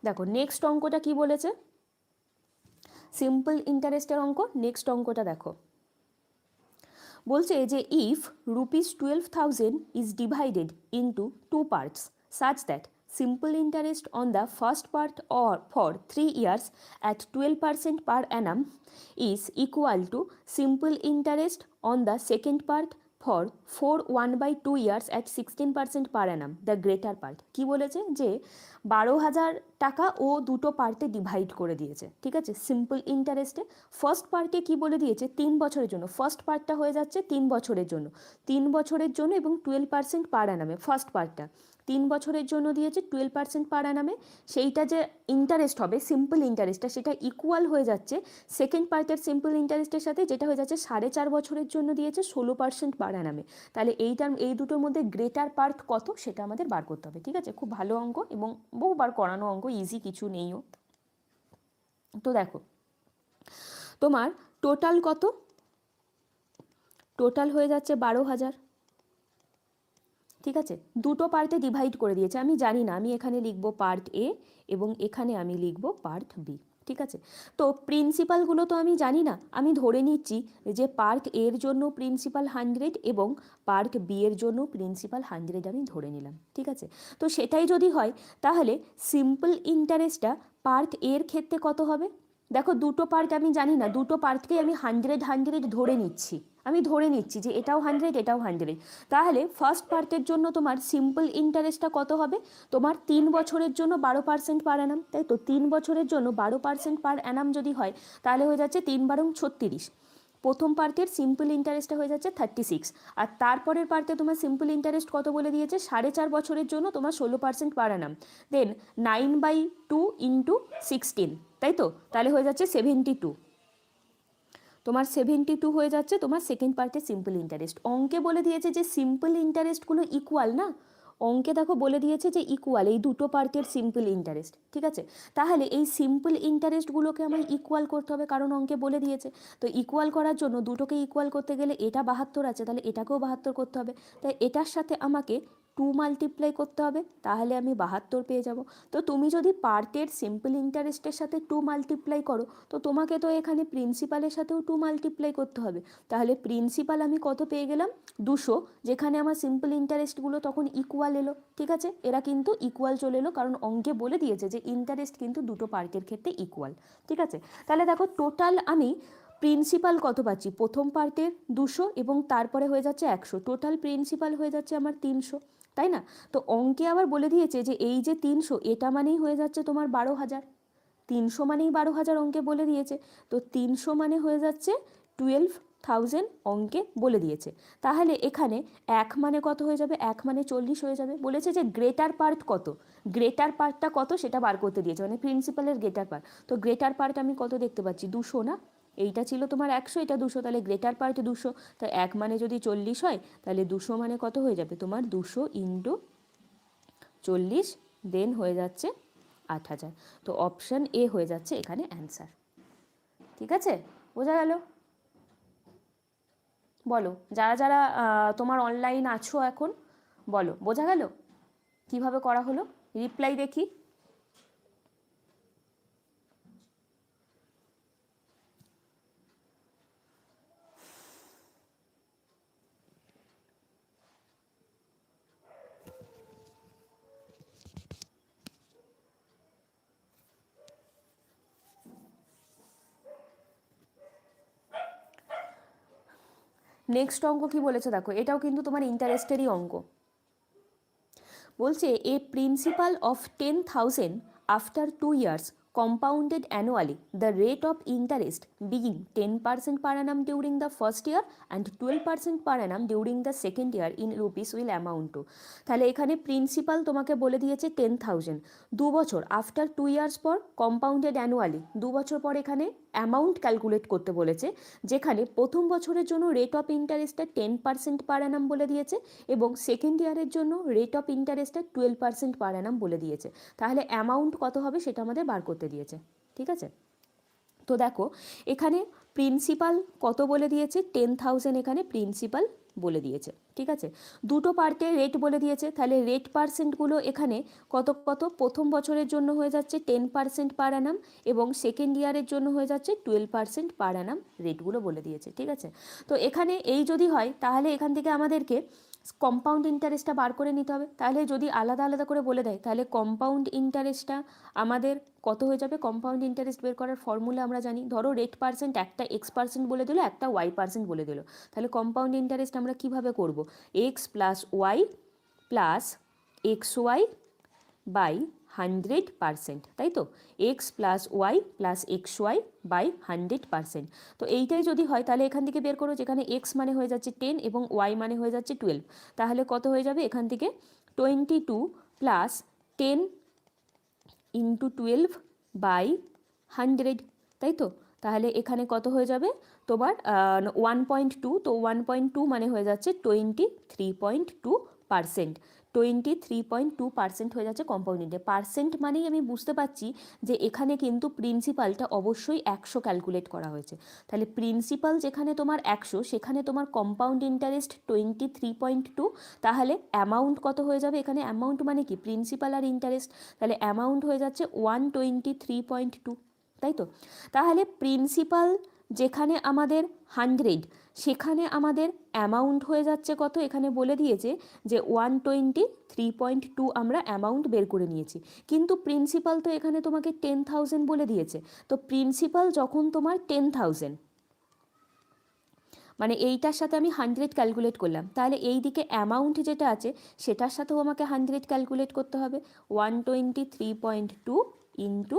দেখো নেক্সট অঙ্কটা কি বলেছে, সিম্পল ইন্টারেস্টের অঙ্ক। নেক্সট অঙ্কটা দেখো, বলছে যে if ₹12,000 is divided into two parts such that simple interest on the first part or for 3 years at 12% per annum is equal to simple interest on the second part for 1/2 years at 16% per annum, the greater part। কি বলেছে যে 12,000 টাকা ও দুটো পার্টে divide করে দিয়েছে, ঠিক আছে, সিম্পল ইন্টারেস্টে। ফার্স্ট পার্টে কি বলে দিয়েছে, 3 বছরের জন্য, ফার্স্ট পার্টটা হয়ে যাচ্ছে 3 বছরের জন্য, 3 বছরের জন্য এবং 12% পার অ্যানামে। ফার্স্ট পার্টটা 3 বছরের জন্য দিয়েছে 12% পার অ্যানামে, সেইটা যে ইন্টারেস্ট হবে সিম্পল ইন্টারেস্টটা সেটা ইকুয়াল হয়ে যাচ্ছে সেকেন্ড পার্টের সিম্পল ইন্টারেস্টের সাথে, যেটা হয়ে যাচ্ছে 4.5 বছরের জন্য দিয়েছে 16% পার অ্যানামে। তাহলে এই দুটোর মধ্যে গ্রেটার পার্ট কত সেটা আমাদের বার করতে হবে, ঠিক আছে। খুব ভালো অঙ্ক এবং বহুবার করানো অঙ্ক, ইজি কিছু নেইও। তো দেখো তোমার টোটাল কত, টোটাল হয়ে যাচ্ছে 12,000, ঠিক আছে। দুটো পার্টে ডিভাইড করে দিয়েছে, আমি জানি না, আমি এখানে লিখব পার্ট এ এবং এখানে আমি লিখব পার্ট বি, ঠিক আছে। তো প্রিন্সিপালগুলো তো আমি জানি না, আমি ধরে নিচ্ছি যে পার্ট এর জন্য প্রিন্সিপাল 100 এবং পার্ট বি এর জন্য প্রিন্সিপাল 100 আমি ধরে নিলাম, ঠিক আছে। তো সেটাই যদি হয় তাহলে সিম্পল ইন্টারেস্টটা পার্ট এর ক্ষেত্রে কত হবে। দেখো দুটো পার্ট আমি জানি না, দুটো পার্টকেই আমি 100 ধরে নিচ্ছি, আমি ধরে নিচ্ছি যে এটাও 100 এটাও 100। তাহলে ফার্স্ট পার্টের জন্য তোমার সিম্পল ইন্টারেস্টটা কত হবে, তোমার 3 বছরের জন্য 12% পার অ্যানাম, তাই তো 3 বছরের জন্য 12% পার অ্যানাম যদি হয় তাহলে হয়ে যাচ্ছে 3 বারং 36। প্রথম পার্টের সিম্পল ইন্টারেস্টটা হয়ে যাচ্ছে 36, আর তারপরের পার্টে তোমার সিম্পল ইন্টারেস্ট কত বলে দিয়েছে, 4.5 বছরের জন্য তোমার 16% পার অ্যানাম, দেন 9/2 ইন্টু 16, তাই তো, তাহলে হয়ে যাচ্ছে 72। তোমার 72 হয়ে যাচ্ছে তোমার সেকেন্ড পার্টের সিম্পল ইন্টারেস্ট। অঙ্কে বলে দিয়েছে যে সিম্পল ইন্টারেস্টগুলো ইকুয়াল না, অঙ্কে দেখো বলে দিয়েছে যে ইকুয়াল এই দুটো পার্টের সিম্পল ইন্টারেস্ট, ঠিক আছে। তাহলে এই সিম্পল ইন্টারেস্টগুলোকে আমায় ইকুয়াল করতে হবে, কারণ অঙ্কে বলে দিয়েছে। তো ইকুয়াল করার জন্য দুটোকে ইকুয়াল করতে গেলে এটা 72 আছে, তাহলে এটাকেও 72 করতে হবে, তাই এটার সাথে আমাকে 2 মাল্টিপ্লাই করতে হবে, তাহলে আমি 72 পেয়ে যাব। তো তুমি যদি পার্টের সিম্পল ইন্টারেস্টের সাথে 2 মাল্টিপ্লাই করো তো তোমাকে তো এখানে প্রিন্সিপালের সাথেও 2 মাল্টিপ্লাই করতে হবে, তাহলে প্রিন্সিপাল আমি কত পেয়ে গেলাম, 200, যেখানে আমার সিম্পল ইন্টারেস্টগুলো তখন ইকুয়াল এলো, ঠিক আছে। এরা কিন্তু ইকুয়াল চলে এলো, কারণ অঙ্কে বলে দিয়েছে যে ইন্টারেস্ট কিন্তু দুটো পার্টের ক্ষেত্রে ইকুয়াল, ঠিক আছে। তাহলে দেখো টোটাল আমি প্রিন্সিপাল কত পাচ্ছি, প্রথম পার্টের 200 এবং তারপরে হয়ে যাচ্ছে 100, টোটাল প্রিন্সিপাল হয়ে যাচ্ছে আমার 300, তাই না। তো অঙ্কে আবার বলে দিয়েছে যে এই যে 300 এটা মানেই হয়ে যাচ্ছে তোমার 12,000, 300 মানেই 12,000 অঙ্কে বলে দিয়েছে। তো 300 মানে হয়ে যাচ্ছে 12,000 অঙ্কে বলে দিয়েছে। তাহলে এখানে 1 মানে কত হয়ে যাবে, 1 মানে 40 হয়ে যাবে। বলেছে যে গ্রেটার পার্ট কত, গ্রেটার পার্টটা কত সেটা বার করতে দিয়েছে, মানে প্রিন্সিপালের গ্রেটার পার্ট। তো গ্রেটার পার্ট আমি কত দেখতে পাচ্ছি, 200 না, এইটা ছিল তোমার 100, এটা 200, তাহলে গ্রেটার পার্ট 200। তো 1 মানে যদি 40 হয় তাহলে 200 মানে কত হয়ে যাবে তোমার 200 ইন্টু 40, দেন হয়ে যাচ্ছে 8,000। তো অপশান এ হয়ে যাচ্ছে এখানে অ্যান্সার, ঠিক আছে, বোঝা গেল। বলো যারা যারা তোমার অনলাইন আছো এখন, বলো বোঝা গেল কিভাবে করা হলো, রিপ্লাই দেখি। নেক্সট অঙ্ক কি বলেছে দেখো, এটাও কিন্তু তোমার ইন্টারেস্টেরই অঙ্ক। বলছে a principal of 10,000 after 2 years compounded annually, the rate of interest being 10% per annum during the first year and 12% per annum during the second year in rupees will amount to। তাহলে এখানে প্রিন্সিপাল তোমাকে বলে দিয়েছে 10,000, 2 বছর after 2 years পর compounded annually, 2 বছর পর এখানে অ্যামাউন্ট ক্যালকুলেট করতে বলেছে, যেখানে প্রথম বছরের জন্য রেট অফ ইন্টারেস্টটা 10% পার অ্যানাম বলে দিয়েছে এবং সেকেন্ড ইয়ারের জন্য রেট অফ ইন্টারেস্টটা 12% পার অ্যানাম বলে দিয়েছে। তাহলে অ্যামাউন্ট কত হবে সেটা আমাদের বার করতে দিয়েছে, ঠিক আছে। তো দেখো এখানে প্রিন্সিপাল কত বলে দিয়েছে, 10,000 এখানে প্রিন্সিপাল বলে দিয়েছে, ঠিক আছে। দুটো পার্টে রেট বলে দিয়েছে, তাহলে রেট পার্সেন্টগুলো এখানে কত কত, প্রথম বছরের জন্য হয়ে যাচ্ছে 10% পার অ্যানাম এবং সেকেন্ড ইয়ারের জন্য হয়ে যাচ্ছে 12% পার অ্যানাম রেটগুলো বলে দিয়েছে, ঠিক আছে। তো এখানে এই যদি হয় তাহলে এখান থেকে আমাদেরকে কম্পাউন্ড ইন্টারেস্টটা বার করে নিতে হবে। তাহলে যদি আলাদা আলাদা করে বলে দেয় তাহলে কম্পাউন্ড ইন্টারেস্টটা আমাদের কত হয়ে যাবে, কম্পাউন্ড ইন্টারেস্ট বের করার ফর্মুলা আমরা জানি, ধরো রেট পার্সেন্ট একটা X% বলে দিল, একটা Y% বলে দিল, তাহলে কম্পাউন্ড ইন্টারেস্ট আমরা কিভাবে করব, X plus Y plus XY by 100%, তাই তো, X plus Y plus XY by 100%। তো এইটাই যদি হয় তাহলে এখান থেকে বের করো, যেখানে এক্স মানে হয়ে যাচ্ছে 10 এবং ওয়াই মানে হয়ে যাচ্ছে 12, তাহলে কত হয়ে যাবে এখান থেকে 22 প্লাস 10 ইন্টু 12 বাই 100, তাই তো। তাহলে এখানে কত হয়ে যাবে তোমার 1.2, তো 1.2 মানে হয়ে যাচ্ছে 23.2%, 23.2% হয়ে যাচ্ছে কম্পাউন্ড ইন্টারেস্ট। পার্সেন্ট মানেই আমি বুঝতে পারছি যে এখানে কিন্তু প্রিন্সিপালটা অবশ্যই 100 ক্যালকুলেট করা হয়েছে, তাহলে প্রিন্সিপাল যেখানে তোমার 100 সেখানে তোমার কম্পাউন্ড ইন্টারেস্ট 23.2, তাহলে অ্যামাউন্ট কত হয়ে যাবে, এখানে অ্যামাউন্ট মানে কি প্রিন্সিপাল আর ইন্টারেস্ট, তাহলে অ্যামাউন্ট হয়ে যাচ্ছে 123.2, তাই তো। তাহলে প্রিন্সিপাল যেখানে আমাদের 100 সেখানে আমাদের অ্যামাউন্ট হয়ে যাচ্ছে কত, এখানে বলে দিয়েছে যে 123.2 আমরা অ্যামাউন্ট বের করে নিয়েছি, কিন্তু প্রিন্সিপাল তো এখানে তোমাকে 10,000 বলে দিয়েছে। তো প্রিন্সিপাল যখন তোমার 10,000 মানে এইটার সাথে আমি 100 ক্যালকুলেট করলাম, তাহলে এই দিকে অ্যামাউন্ট যেটা আছে সেটার সাথেও আমাকে 100 ক্যালকুলেট করতে হবে, 123.2 ইন্টু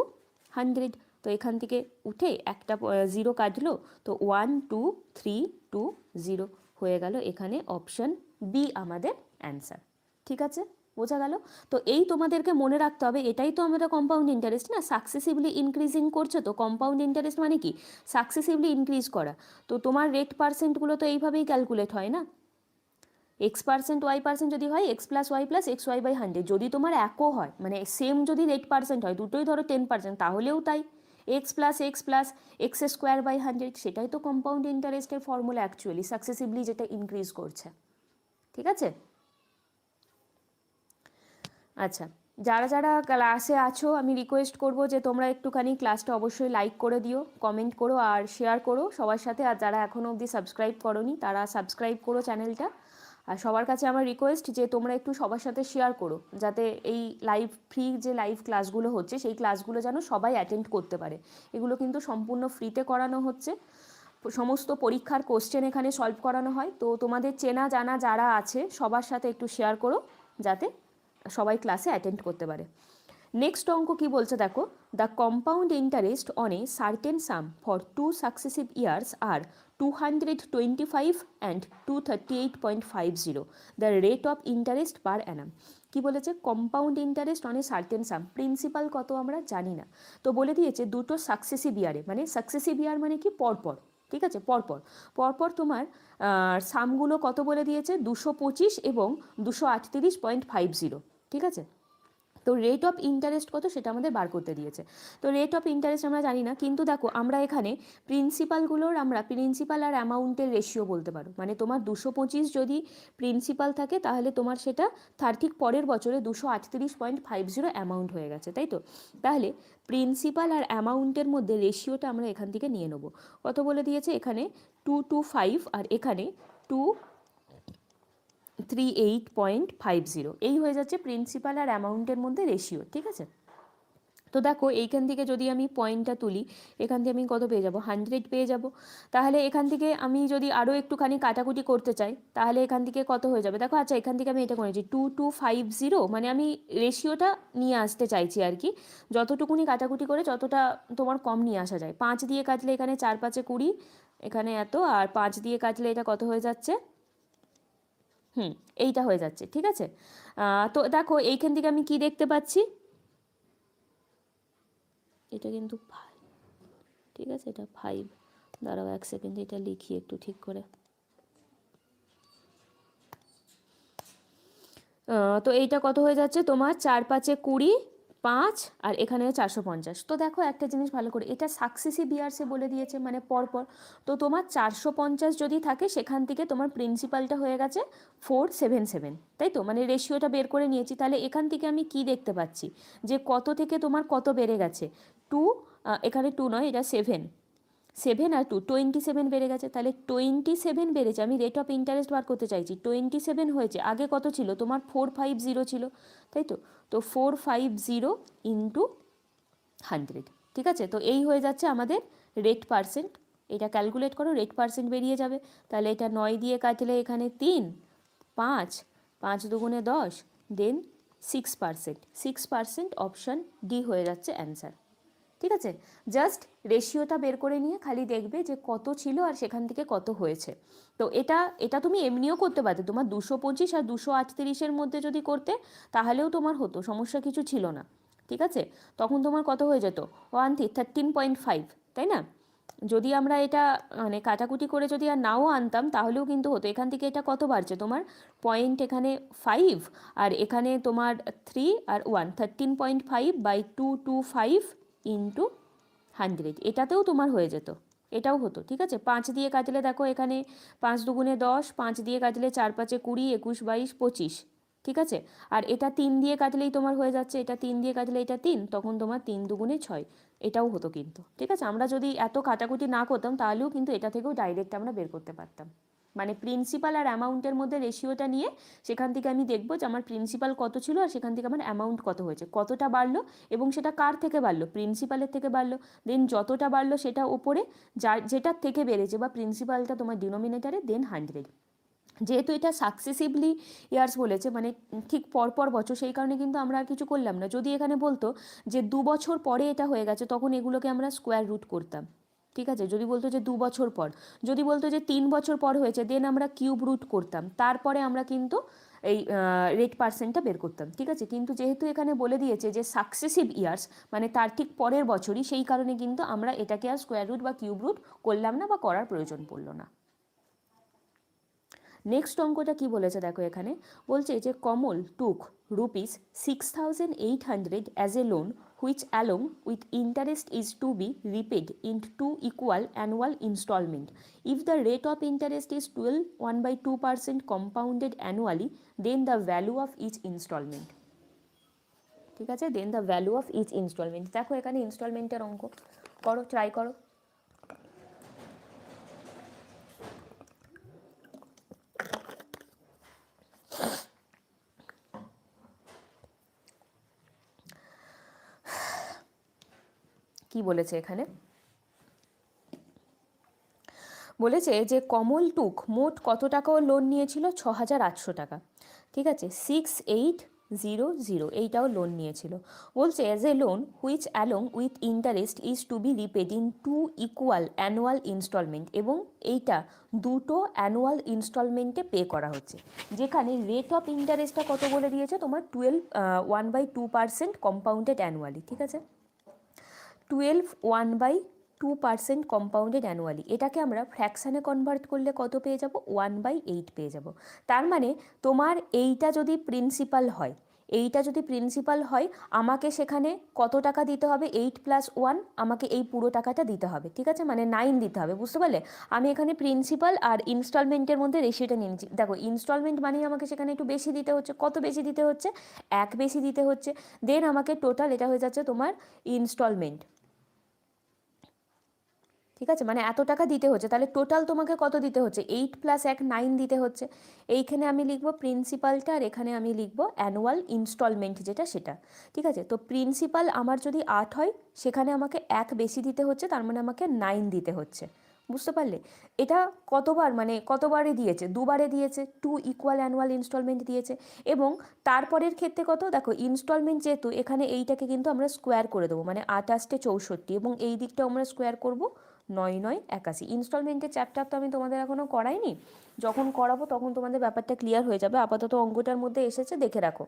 100। তো এখান থেকে উঠে একটা জিরো কাটলো, তো 12320 হয়ে গেল এখানে অপশন বি আমাদের অ্যান্সার, ঠিক আছে, বোঝা গেল। তো এই তোমাদেরকে মনে রাখতে হবে, এটাই তো আমাদের কম্পাউন্ড ইন্টারেস্ট না, সাকসেসিভলি ইনক্রিজিং করছে, তো কম্পাউন্ড ইন্টারেস্ট মানে কি সাকসেসিভলি ইনক্রিজ করা, তো তোমার রেট পার্সেন্টগুলো তো এইভাবেই ক্যালকুলেট হয় না, X% Y% যদি হয় X plus Y plus XY by 100, যদি তোমার একও হয় মানে সেম যদি রেট পার্সেন্ট হয় দুটোই ধরো 10% তাহলেও তাই, X+X+X² বাই 100, সেটাই তো কম্পাউন্ড ইন্টারেস্টের ফর্মুলা অ্যাকচুয়ালি, সাকসেসিভলি যেটা ইনক্রিজ করছে, ঠিক আছে। আচ্ছা, যারা যারা ক্লাসে আছো আমি রিকোয়েস্ট করব যে তোমরা একটুখানি ক্লাসটা অবশ্যই লাইক করে দিও, কমেন্ট করো আর শেয়ার করো সবার সাথে, আর যারা এখনও অবধি সাবস্ক্রাইব করোনি তারা সাবস্ক্রাইব করো চ্যানেলটা। আর সবার কাছে আমার রিকোয়েস্ট যে তোমরা একটু সবার সাথে শেয়ার করো, যাতে এই লাইভ ফ্রি যে লাইভ ক্লাসগুলো হচ্ছে সেই ক্লাসগুলো যেন সবাই অ্যাটেন্ড করতে পারে। এগুলো কিন্তু সম্পূর্ণ ফ্রিতে করানো হচ্ছে, সমস্ত পরীক্ষার কোশ্চেন এখানে সলভ করানো হয়, তো তোমাদের চেনা জানা যারা আছে সবার সাথে একটু শেয়ার করো যাতে সবাই ক্লাসে অ্যাটেন্ড করতে পারে। নেক্সট অঙ্ক কি বলছে দেখো, the compound interest on a certain sum for 2 successive years are 225 and 238.50 the rate of interest per annum. কি বলেছে, compound interest on a certain sum, principal কত আমরা জানি না, তো বলে দিয়েছে দুটো সাকসেসিভ ইয়ারে, মানে সাকসেসিভ ইয়ার মানে কি পরপর, ঠিক আছে, পরপর পরপর তোমার সামগুলো কত বলে দিয়েছে 225 এবং 238.50, ঠিক আছে। তো রেট অফ ইন্টারেস্ট কত সেটা আমাদের বার করতে দিয়েছে, তো রেট অফ ইন্টারেস্ট আমরা জানি না, কিন্তু দেখো আমরা এখানে প্রিন্সিপালগুলোর আমরা প্রিন্সিপাল আর অ্যামাউন্টের রেশিও বলতে পারো, মানে তোমার 225 যদি প্রিন্সিপাল থাকে তাহলে তোমার সেটা ঠিক পরের বছরে 238.50 অ্যামাউন্ট হয়ে গেছে, তাই তো। তাহলে প্রিন্সিপাল আর অ্যামাউন্টের মধ্যে রেশিওটা আমরা এখান থেকে নিয়ে নেব, কত বলে দিয়েছে এখানে 225 আর এখানে 238.50, এই হয়ে যাচ্ছে প্রিন্সিপাল আর অ্যামাউন্টের মধ্যে রেশিও, ঠিক আছে। তো দেখো এইখান থেকে যদি আমি পয়েন্টটা তুলি এখান থেকে আমি কত পেয়ে যাব 100 পেয়ে যাব, তাহলে এখান থেকে আমি যদি আরও একটুখানি কাটাকুটি করতে চাই তাহলে এখান থেকে কত হয়ে যাবে দেখো, আচ্ছা এখান থেকে আমি এটা করেছি 2250, মানে আমি রেশিওটা নিয়ে আসতে চাইছি আর কি, যতটুকুনি কাটাকুটি করে যতটা তোমার কম নিয়ে আসা যায়, 5 দিয়ে কাটলে এখানে 4 5 20, এখানে এত, আর 5 দিয়ে কাটলে এটা কত হয়ে যাচ্ছে, এইটা হয়ে যাচ্ছে, ঠিক আছে। তো দেখো এইখান থেকে আমি কি দেখতে পাচ্ছি, এটা কিন্তু 5, ঠিক আছে, এটা 5, দাঁড়াও 1 সেকেন্ড এটা লিখি একটু ঠিক করে। তো এইটা কত হয়ে যাচ্ছে তোমার 4 5 20, 5 আর এখানেও 450। তো দেখো একটা জিনিস ভালো করে, এটা সাকসেসিভ ইয়ার্সে বলে দিয়েছে, মানে পরপর। তো তোমার 450 যদি থাকে, সেখান থেকে তোমার প্রিন্সিপালটা হয়ে গেছে 477, তাই তো? মানে রেশিওটা বের করে নিয়েছি। তাহলে এখান থেকে আমি কি দেখতে পাচ্ছি, যে কত থেকে তোমার কত বেড়ে গেছে। 2, এখানে 2 নয়, এটা 7, 7 আর 2, 27 বেড়ে গেছে। তাহলে 27 বেড়েছে। আমি রেট অফ ইন্টারেস্ট বার করতে চাইছি, 27 হয়েছে। আগে কত ছিল তোমার? 450 ছিল, তাই তো? তো 450 ইন্টু 100, ঠিক আছে? তো এই হয়ে যাচ্ছে আমাদের রেট পার্সেন্ট। এটা ক্যালকুলেট করো, রেট পার্সেন্ট বেরিয়ে যাবে। তাহলে এটা 9 দিয়ে কাটলে এখানে 3, 5, 5 দুগুণে 10, দেন 6%। 6% অপশান ডি হয়ে যাচ্ছে অ্যান্সার, ঠিক আছে? জাস্ট রেশিওটা বের করে নিয়ে খালি দেখবে যে কত ছিল আর সেখান থেকে কত হয়েছে। তো এটা এটা তুমি এমনিও করতে পারতে, তোমার 225 আর 238-এর মধ্যে যদি করতে, তাহলেও তোমার হতো, সমস্যা কিছু ছিল না, ঠিক আছে? তখন তোমার কত হয়ে যেত? 13.5, তাই না? যদি আমরা এটা মানে কাটাকুটি করে যদি আর নাও আনতাম, তাহলেও কিন্তু হতো। এখান থেকে এটা কত বাড়ছে তোমার? পয়েন্ট এখানে 5, আর এখানে তোমার 3 আর 1, 13.5/225 ইন্টু 100, এটাতেও তোমার হয়ে যেত, এটাও হতো, ঠিক আছে? 5 দিয়ে কাটলে দেখো এখানে 5 দুগুণে 10, 5 দিয়ে কাটলে 4 5-এ 20, 21, 22, 25, ঠিক আছে? আর এটা 3 দিয়ে কাটলেই তোমার হয়ে যাচ্ছে, এটা 3 দিয়ে কাটলে এটা 3, তখন তোমার 3 দুগুণে 6, এটাও হতো কিন্তু, ঠিক আছে? আমরা যদি এত কাটাকুটি না করতাম, তাহলেও কিন্তু এটা থেকেও ডাইরেক্ট আমরা বের করতে পারতাম। মানে প্রিন্সিপাল আর অ্যামাউন্টের মধ্যে রেশিওটা নিয়ে সেখান থেকে আমি দেখবো যে আমার প্রিন্সিপাল কত ছিল আর সেখান থেকে আমার অ্যামাউন্ট কত হয়েছে, কতটা বাড়লো, এবং সেটা কার থেকে বাড়লো? প্রিন্সিপালের থেকে বাড়লো। দেন যতটা বাড়লো সেটা ওপরে, যেটার থেকে বেড়েছে, বা প্রিন্সিপালটা তোমার ডিনোমিনেটারে, দেন 100। যেহেতু এটা সাকসেসিভলি ইয়ার্স বলেছে, মানে ঠিক পরপর বছর, সেই কারণে কিন্তু আমরা আর কিছু করলাম না। যদি এখানে বলতো যে 2 বছর পরে এটা হয়ে গেছে, তখন এগুলোকে আমরা স্কোয়ার রুট করতাম, ঠিক আছে? যদি বলতো যে 2 বছর পর, যদি বলতো যে 3 বছর পর হয়েছে, দেন আমরা কিউব রুট করতাম, তারপরে আমরা কিন্তু এই রেট পার্সেন্টটা বের করতাম, ঠিক আছে? কিন্তু যেহেতু এখানে বলে দিয়েছে যে সাকসেসিভ ইয়ার্স, মানে তার ঠিক পরের বছরই, সেই কারণে কিন্তু আমরা এটাকে আর স্কোয়ার রুট বা কিউব রুট করলাম না, বা করার প্রয়োজন পড়লো না। নেক্সট অঙ্কটা কি বলেছে দেখো, এখানে বলছে যে Kamal took ₹6,800 as a loan which along with interest is to be repaid in 2 equal annual instalment. If the rate of interest is 1/2% compounded annually, then the value of each instalment, ঠিক আছে? Then the value of each instalment. দেখো এখানে ইনস্টলমেন্টের অঙ্ক করো, try করো। কি বলেছে এখানে? বলেছে যে কমল টুক মোট কত টাকা ও লোন নিয়েছিল? 6,800 টাকা, ঠিক আছে? 6800, এইটাও লোন নিয়েছিল। বলছে as a loan which along with interest is to be repaid in 2 equal annual instalment, এবং এইটা দুটো অ্যানুয়াল ইনস্টলমেন্টে পে করা হচ্ছে। যেখানে রেট অফ ইন্টারেস্টটা কত বলে দিয়েছে তোমার? 1/2% কম্পাউন্ডেড অ্যানুয়ালি, ঠিক আছে? 1/2% কম্পাউন্ডেড অ্যানুয়ালি, এটাকে আমরা ফ্র্যাকশানে কনভার্ট করলে কত পেয়ে যাব? 1/8 পেয়ে যাব। তার মানে তোমার এইটা যদি প্রিন্সিপাল হয়, এইটা যদি প্রিন্সিপাল হয়, আমাকে সেখানে কত টাকা দিতে হবে? 8 + 1, আমাকে এই পুরো টাকাটা দিতে হবে, ঠিক আছে? মানে 9 দিতে হবে, বুঝতে পারলে? আমি এখানে প্রিন্সিপাল আর ইনস্টলমেন্টের মধ্যে রেশিওটা নিয়ে নিচ্ছি। দেখো ইনস্টলমেন্ট মানেই আমাকে সেখানে একটু বেশি দিতে হচ্ছে। কত বেশি দিতে হচ্ছে? 1 বেশি দিতে হচ্ছে। দেন আমাকে টোটাল এটা হয়ে যাচ্ছে তোমার ইনস্টলমেন্ট, ঠিক আছে? মানে এত টাকা দিতে হচ্ছে, তাহলে টোটাল তোমাকে কত দিতে হচ্ছে? 8 + 1, 9 দিতে হচ্ছে। এইখানে আমি লিখবো প্রিন্সিপালটা, আর এখানে আমি লিখবো অ্যানুয়াল ইনস্টলমেন্ট যেটা, সেটা, ঠিক আছে? তো প্রিন্সিপাল আমার যদি 8 হয়, সেখানে আমাকে 1 বেশি দিতে হচ্ছে, তার মানে আমাকে 9 দিতে হচ্ছে, বুঝতে পারলে? এটা কতবার, মানে কতবারে দিয়েছে? দুবারে দিয়েছে। 2 ইকুয়াল অ্যানুয়াল ইনস্টলমেন্ট দিয়েছে। এবং তারপরের ক্ষেত্রে কত? দেখো ইনস্টলমেন্ট যেহেতু, এখানে এইটাকে কিন্তু আমরা স্কোয়ার করে দেবো, মানে 28 64, এবং এই দিকটাও আমরা স্কোয়ার করব, 9 9 81। ইনস্টলমেন্টের চ্যাপ্টার তো আমি তোমাদের এখনও করাইনি, যখন করাবো তখন তোমাদের ব্যাপারটা ক্লিয়ার হয়ে যাবে। আপাতত অঙ্কটার মধ্যে এসেছে, দেখে রাখো।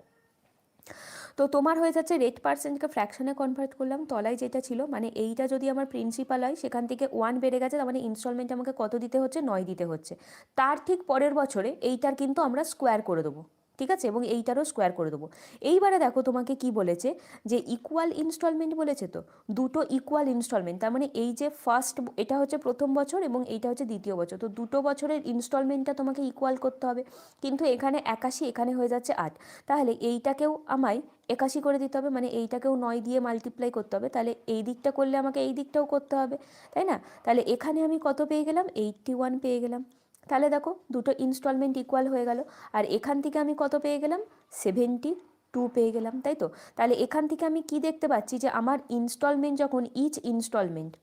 তো তোমার হয়ে যাচ্ছে রেট পার্সেন্টকে ফ্র্যাকশনে কনভার্ট করলাম, তলায় যেটা ছিল, মানে এইটা যদি আমার প্রিন্সিপাল হয়, সেখান থেকে 1 বেড়ে গেছে, তার মানে ইনস্টলমেন্ট আমাকে কত দিতে হচ্ছে? 9 দিতে হচ্ছে। তার ঠিক পরের বছরে এইটার কিন্তু আমরা স্কোয়ার করে দেবো, ঠিক আছে, এবং এইটারও স্কোয়ার করে দেবো। এইবারে দেখো তোমাকে কি বলেছে, যে ইকুয়াল ইনস্টলমেন্ট বলেছে, তো দুটো ইকুয়াল ইনস্টলমেন্ট, তার মানে এই যে ফার্স্ট, এটা হচ্ছে প্রথম বছর এবং এইটা হচ্ছে দ্বিতীয় বছর, তো দুটো বছরের ইনস্টলমেন্টটা তোমাকে ইকুয়াল করতে হবে। কিন্তু এখানে 81, এখানে হয়ে যাচ্ছে 8, তাহলে এইটাকেও আমায় 81 করে দিতে হবে, মানে এইটাকেও 9 দিয়ে মাল্টিপ্লাই করতে হবে, তাহলে এই দিকটা করলে আমাকে এই দিকটাও করতে হবে, তাই না? তাহলে এখানে আমি কত পেয়ে গেলাম, 81 পেয়ে গেলাম। তাহলে দেখো দুটো ইনস্টলমেন্ট ইকুয়াল হয়ে গেল। আর এখান থেকে আমি কত পেয়ে গেলাম, 72 পেয়ে গেলাম, তাই তো? তাহলে এখান থেকে আমি কি দেখতে পাচ্ছি, যে আমার ইনস্টলমেন্ট যখন ইনস্টলমেন্ট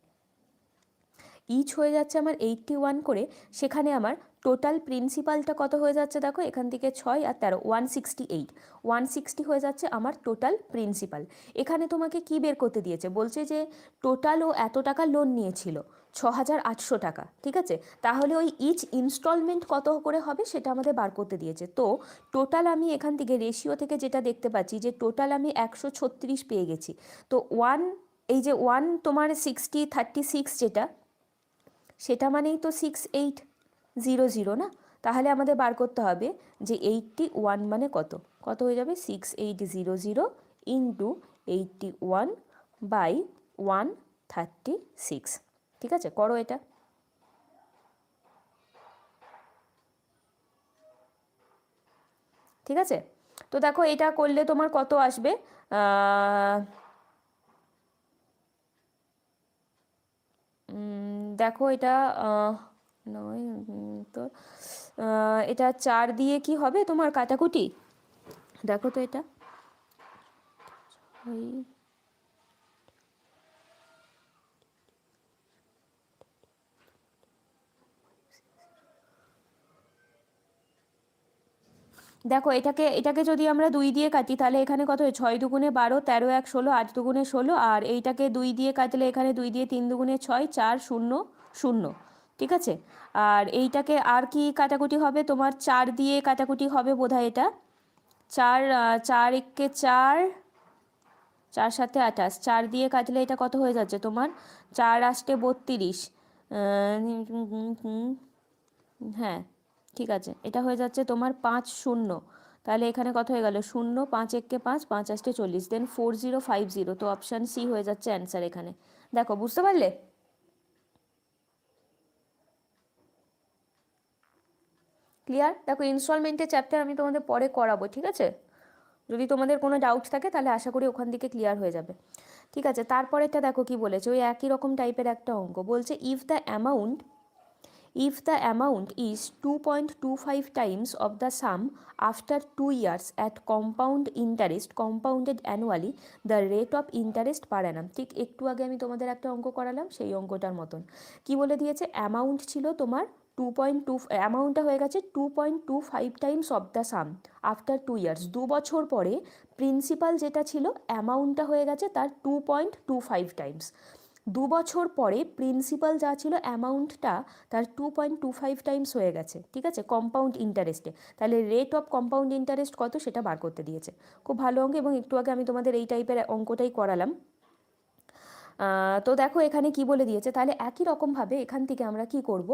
ইচ হয়ে যাচ্ছে আমার 81 করে, সেখানে আমার টোটাল প্রিন্সিপালটা কত হয়ে যাচ্ছে, দেখো এখান থেকে 6 আর 13, 168, 160 হয়ে যাচ্ছে আমার টোটাল প্রিন্সিপাল। এখানে তোমাকে কি বের করতে দিয়েছে, বলছে যে টোটাল ও এত টাকা লোন নিয়েছিল, 6,800 টাকা, ঠিক আছে? তাহলে ওই ইচ ইনস্টলমেন্ট কত করে হবে সেটা আমাদের বার করতে দিয়েছে। তো টোটাল আমি এখান থেকে রেশিও থেকে যেটা দেখতে পাচ্ছি, যে টোটাল আমি 136 পেয়ে গেছি। তো এই যে 1 তোমার 60, 36 যেটা, সেটা মানেই তো 6800 না? তাহলে আমাদের বার করতে হবে যে 81 মানে কত, কত হয়ে যাবে, 6800 ইন্টু 81/136। ঠিক আছে, করো এটা। ঠিক আছে, তো দেখো এটা করলে তোমার কত আসবে, দেখো এটা নয়, তো এটা 4 দিয়ে কি হবে তোমার কাটাকুটি, দেখো তো এটা দেখো, এটাকে যদি আমরা 2 দিয়ে কাটি, তাহলে এখানে কত হয়, 6 দুগুণে 12, 13 1 16, 8 দুগুণে 16, আর এইটাকে 2 দিয়ে কাটলে এখানে 2 দিয়ে 3 দুগুণে 6, 4 0 0, ঠিক আছে? আর এইটাকে আর কি কাটাকুটি হবে, তোমার 4 দিয়ে কাটাকুটি হবে বোধহয় এটা, 4 4 একে 4, 4 7 28, 4 দিয়ে কাটলে এটা কত হয়ে যাচ্ছে তোমার, 4 8 32, হ্যাঁ ঠিক আছে, এটা হয়ে যাচ্ছে তোমার 5 0, তাহলে এখানে কত হয়ে গেল, 0 5 একে 5, 5 8 40, দেন 4050, তো অপশান সি হয়ে যাচ্ছে অ্যান্সার এখানে। দেখো বুঝতে পারলে? ক্লিয়ার? দেখো ইনস্টলমেন্টের চ্যাপ্টার আমি তোমাদের পরে করাবো, ঠিক আছে? যদি তোমাদের কোনো ডাউট থাকে তাহলে আশা করি ওখান থেকে ক্লিয়ার হয়ে যাবে। ঠিক আছে, তারপরেরটা দেখো কি বলেছে, ওই একই রকম টাইপের একটা অঙ্ক বলছে, if the amount is 2.25 times of the sum after 2 years at compound interest compounded annually, the rate of interest per annum। ঠিক একটু আগে আমি তোমাদের একটা অঙ্ক করালাম, সেই অঙ্কটার মতন। কি বলে দিয়েছে, অ্যামাউন্ট ছিল তোমার 2.2, অ্যামাউন্টটা হয়ে গেছে 2.25 Times of the some after 2 years, 2 বছর পরে প্রিন্সিপাল যেটা ছিল অ্যামাউন্টটা হয়ে গেছে তার 2.25 টাইমস। 2 বছর পরে প্রিন্সিপাল যা ছিল অ্যামাউন্টটা তার 2.25 টাইমস হয়ে গেছে, ঠিক আছে, কম্পাউন্ড ইন্টারেস্টে। তাহলে রেট অফ কম্পাউন্ড ইন্টারেস্ট কত সেটা বার করতে দিয়েছে। খুব ভালো অঙ্ক, এবং একটু আগে আমি তোমাদের এই টাইপের অঙ্কটাই করালাম। তো দেখো এখানে কি বলে দিয়েছে, তাহলে একই রকমভাবে এখান থেকে আমরা কি করব,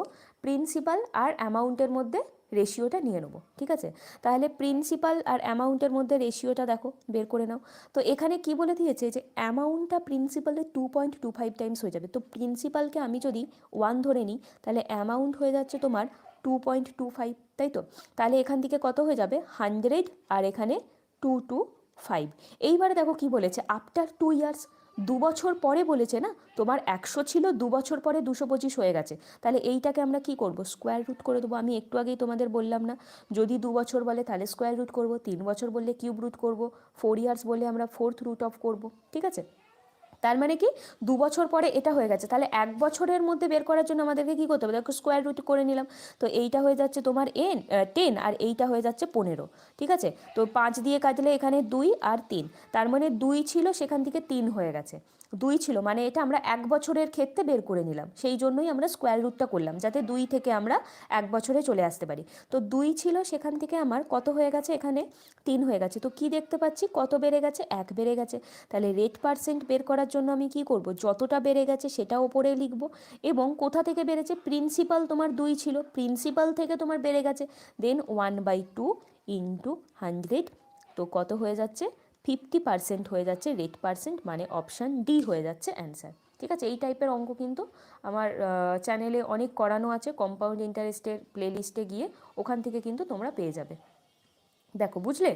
প্রিন্সিপাল আর অ্যামাউন্টের মধ্যে রেশিওটা নিয়ে নেবো, ঠিক আছে? তাহলে প্রিন্সিপাল আর অ্যামাউন্টের মধ্যে রেশিওটা দেখো বের করে নাও। তো এখানে কি বলে দিয়েছে, যে অ্যামাউন্টটা প্রিন্সিপালের 2.25 টাইমস হয়ে যাবে। তো প্রিন্সিপালকে আমি যদি 1 ধরে নিই, তাহলে অ্যামাউন্ট হয়ে যাচ্ছে তোমার 2.25, তাই তো? তাহলে এখান থেকে কত হয়ে যাবে, 100, আর এখানে 225। এইবারে দেখো কি বলেছে, আফটার 2 ইয়ার্স, 2 বছর পরে বলেছে না, তোমার 100 ছিল, 2 বছর পরে 225 হয়ে গেছে। তাহলে এইটাকে আমরা কি করব, স্কোয়ার রুট করে দেবো। আমি একটু আগেই তোমাদের বললাম না, যদি 2 বছর বলে তাহলে স্কোয়ার রুট করবো, 3 বছর বললে কিউব রুট করবো, 4 ইয়ার্স বলে আমরা 4th রুট অফ করবো, ঠিক আছে? তার মানে কি, 2 বছর পরে এটা হয়ে গেছে, তাহলে 1 বছরের মধ্যে বের করার জন্য আমাদেরকে কি করতে হবে, দেখো স্কোয়ার রুট করে নিলাম। তো এইটা হয়ে যাচ্ছে তোমার 10, আর এইটা হয়ে যাচ্ছে 15, ঠিক আছে? তো 5 দিয়ে কাটলে এখানে 2 আর 3, তার মানে 2 ছিল, সেখান থেকে 3 হয়ে গেছে। 2 ছিল মানে এটা আমরা 1 বছরের ক্ষেত্রে বের করে নিলাম, সেই জন্যই আমরা স্কোয়ার রুটটা করলাম, যাতে 2 থেকে আমরা 1 বছরে চলে আসতে পারি। তো 2 ছিল, সেখান থেকে আমার কত হয়ে গেছে, এখানে 3 হয়ে গেছে। তো কি দেখতে পাচ্ছি, কত বেড়ে গেছে, 1 বেড়ে গেছে। তাহলে রেট পার্সেন্ট বের করার জন্য আমি কি করব, যতটা বেড়ে গেছে সেটা ওপরে লিখব, এবং কোথা থেকে বেড়েছে, প্রিন্সিপাল তোমার 2 ছিল, প্রিন্সিপাল থেকে তোমার বেড়ে গেছে, দেন 1/2 ইন্টু 100, তো কত হয়ে যাচ্ছে 50% হয়ে যাচ্ছে রেট পার্সেন্ট, মানে অপশান ডি হয়ে যাচ্ছে অ্যান্সার। ঠিক আছে, এই টাইপের অঙ্ক কিন্তু আমার চ্যানেলে অনেক করানো আছে, কম্পাউন্ড ইন্টারেস্টের প্লেলিস্টে গিয়ে ওখান থেকে কিন্তু তোমরা পেয়ে যাবে। দেখো, বুঝলে?